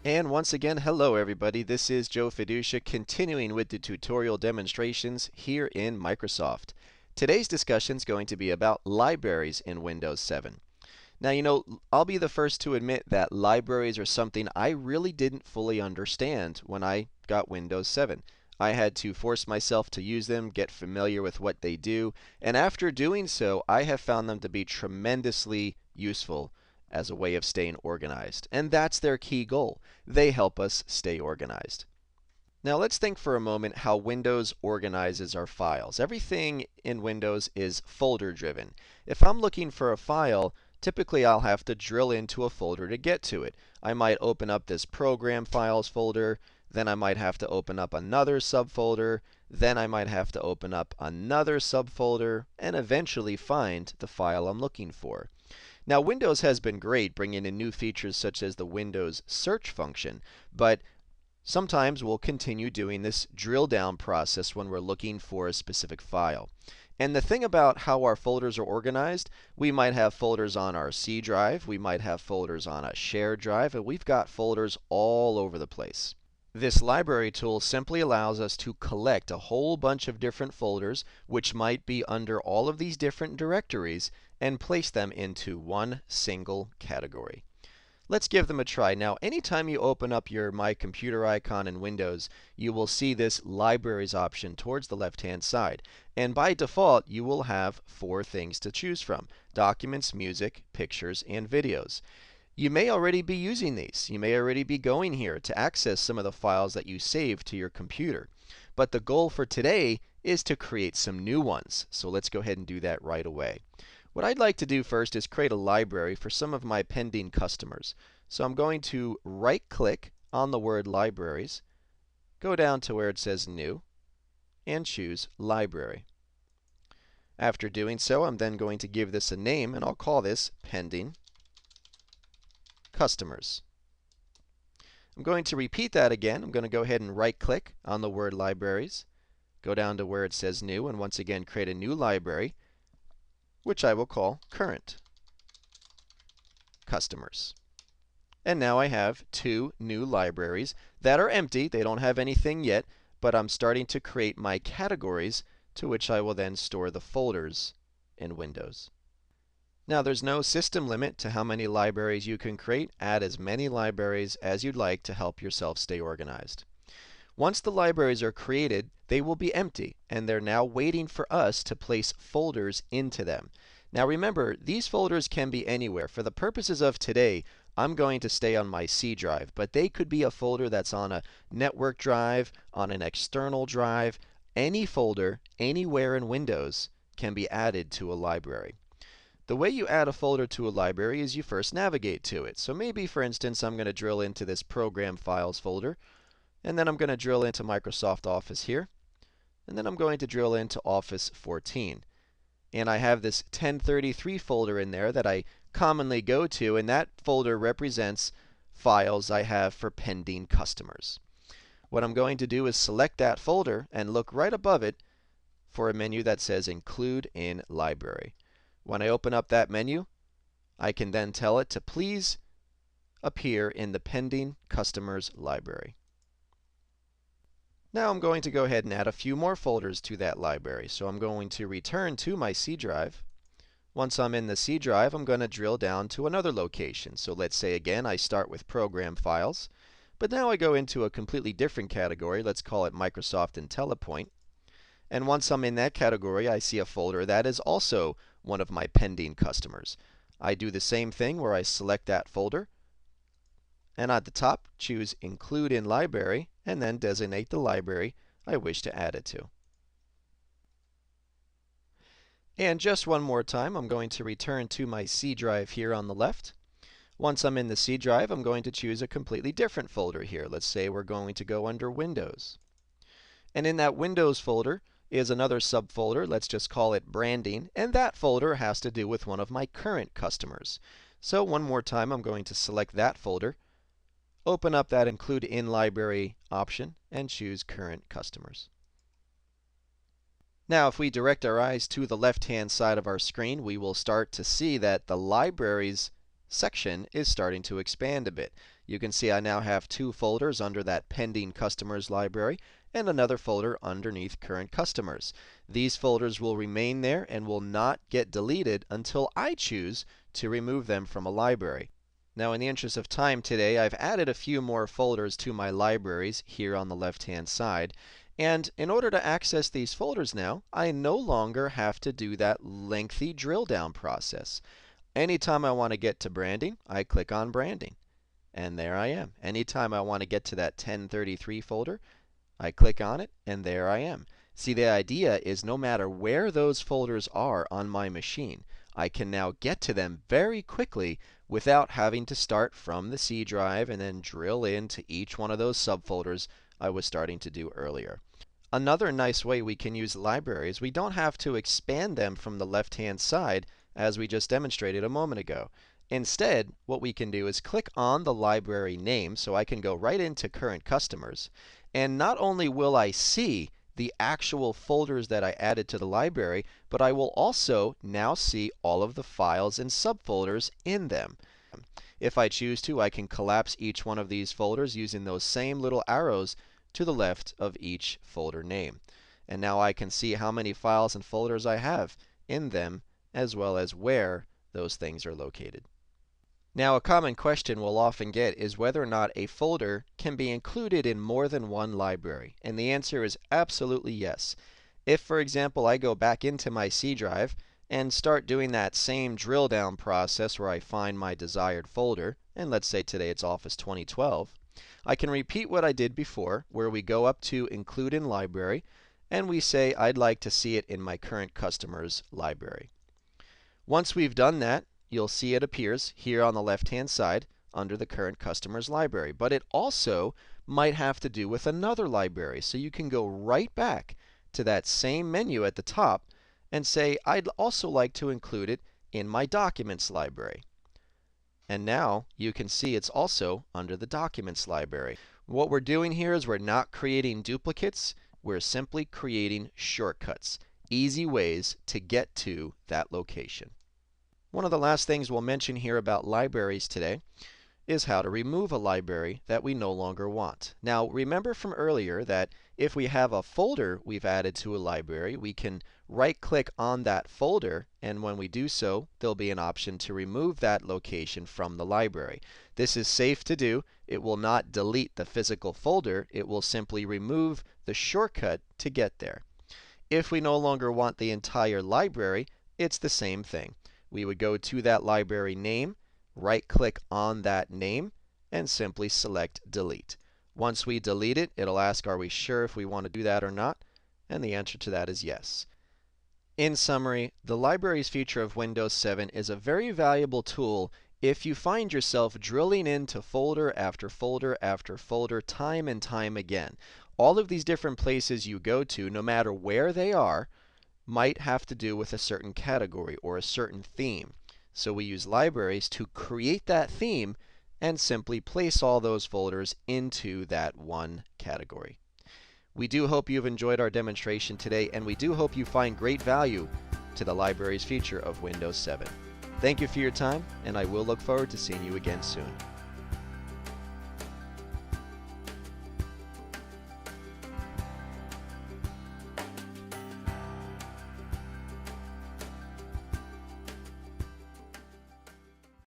And once again, hello everybody, this is Joe Fiduccia continuing with the tutorial demonstrations here in Microsoft. Today's discussion is going to be about libraries in Windows 7. Now, I'll be the first to admit that libraries are something I really didn't fully understand when I got Windows 7. I had to force myself to use them, get familiar with what they do, and after doing so, I have found them to be tremendously useful as a way of staying organized. And that's their key goal. They help us stay organized. Now let's think for a moment how Windows organizes our files. Everything in Windows is folder driven. If I'm looking for a file, typically I'll have to drill into a folder to get to it. I might open up this program files folder, then I might have to open up another subfolder, then I might have to open up another subfolder, and eventually find the file I'm looking for. Now, Windows has been great bringing in new features such as the Windows search function, but sometimes we'll continue doing this drill down process when we're looking for a specific file. And the thing about how our folders are organized, we might have folders on our C drive, we might have folders on a shared drive, and we've got folders all over the place. This library tool simply allows us to collect a whole bunch of different folders, which might be under all of these different directories, and place them into one single category. Let's give them a try. Now, anytime you open up your My Computer icon in Windows, you will see this Libraries option towards the left-hand side. And by default, you will have 4 things to choose from: Documents, Music, Pictures, and Videos. You may already be using these. You may already be going here to access some of the files that you saved to your computer. But the goal for today is to create some new ones. So let's go ahead and do that right away. What I'd like to do first is create a library for some of my pending customers. So I'm going to right-click on the word Libraries, go down to where it says New, and choose Library. After doing so, I'm then going to give this a name, and I'll call this Pending Customers. I'm going to repeat that again. I'm going to go ahead and right-click on the word Libraries, go down to where it says New, and once again create a new library, which I will call Current Customers. And now I have 2 new libraries that are empty. They don't have anything yet, but I'm starting to create my categories to which I will then store the folders in Windows. Now, there's no system limit to how many libraries you can create. Add as many libraries as you'd like to help yourself stay organized. Once the libraries are created, they will be empty, and they're now waiting for us to place folders into them. Now remember, these folders can be anywhere. For the purposes of today, I'm going to stay on my C drive, but they could be a folder that's on a network drive, on an external drive. Any folder, anywhere in Windows, can be added to a library. The way you add a folder to a library is you first navigate to it. So maybe, for instance, I'm going to drill into this Program Files folder, and then I'm going to drill into Microsoft Office here, and then I'm going to drill into Office 14. And I have this 1033 folder in there that I commonly go to, and that folder represents files I have for pending customers. What I'm going to do is select that folder and look right above it for a menu that says Include in Library. When I open up that menu, I can then tell it to please appear in the Pending Customers library. Now I'm going to go ahead and add a few more folders to that library. So I'm going to return to my C drive. Once I'm in the C drive, I'm going to drill down to another location. So let's say again I start with Program Files, but now I go into a completely different category. Let's call it Microsoft IntelliPoint. And once I'm in that category, I see a folder that is also one of my pending customers. I do the same thing where I select that folder, and at the top choose Include in Library, and then designate the library I wish to add it to. And just one more time, I'm going to return to my C drive here on the left. Once I'm in the C drive, I'm going to choose a completely different folder here. Let's say we're going to go under Windows. And in that Windows folder is another subfolder. Let's just call it Branding, and that folder has to do with one of my current customers. So one more time, I'm going to select that folder, open up that Include in Library option, and choose Current Customers. Now, if we direct our eyes to the left-hand side of our screen, we will start to see that the Libraries section is starting to expand a bit. You can see I now have two folders under that pending customers library and another folder underneath current customers. These folders will remain there and will not get deleted until I choose to remove them from a library. Now, in the interest of time today, I've added a few more folders to my libraries here on the left-hand side. And in order to access these folders now, I no longer have to do that lengthy drill down process. Anytime I want to get to branding, I click on branding. And there I am. Anytime I want to get to that 1033 folder, I click on it, and there I am. See, the idea is no matter where those folders are on my machine, I can now get to them very quickly without having to start from the C drive and then drill into each one of those subfolders I was starting to do earlier. Another nice way we can use libraries, we don't have to expand them from the left-hand side as we just demonstrated a moment ago. Instead, what we can do is click on the library name, so I can go right into current customers. And not only will I see the actual folders that I added to the library, but I will also now see all of the files and subfolders in them. If I choose to, I can collapse each one of these folders using those same little arrows to the left of each folder name. And now I can see how many files and folders I have in them, as well as where those things are located. Now, a common question we'll often get is whether or not a folder can be included in more than one library. And the answer is absolutely yes. If, for example, I go back into my C drive and start doing that same drill down process where I find my desired folder, and let's say today it's Office 2012, I can repeat what I did before, where we go up to Include in Library, and we say I'd like to see it in my current customers library. Once we've done that, you'll see it appears here on the left-hand side under the current customers library. But it also might have to do with another library. So you can go right back to that same menu at the top and say, I'd also like to include it in my documents library. And now you can see it's also under the documents library. What we're doing here is we're not creating duplicates. We're simply creating shortcuts, easy ways to get to that location. One of the last things we'll mention here about libraries today is how to remove a library that we no longer want. Now, remember from earlier that if we have a folder we've added to a library, we can right-click on that folder, and when we do so, there'll be an option to remove that location from the library. This is safe to do. It will not delete the physical folder. It will simply remove the shortcut to get there. If we no longer want the entire library, it's the same thing. We would go to that library name, right-click on that name, and simply select Delete. Once we delete it, it'll ask, are we sure if we want to do that or not? And the answer to that is yes. In summary, the Libraries feature of Windows 7 is a very valuable tool if you find yourself drilling into folder after folder after folder time and time again. All of these different places you go to, no matter where they are, might have to do with a certain category or a certain theme. So we use libraries to create that theme and simply place all those folders into that one category. We do hope you've enjoyed our demonstration today, and we do hope you find great value to the Libraries feature of Windows 7. Thank you for your time, and I will look forward to seeing you again soon.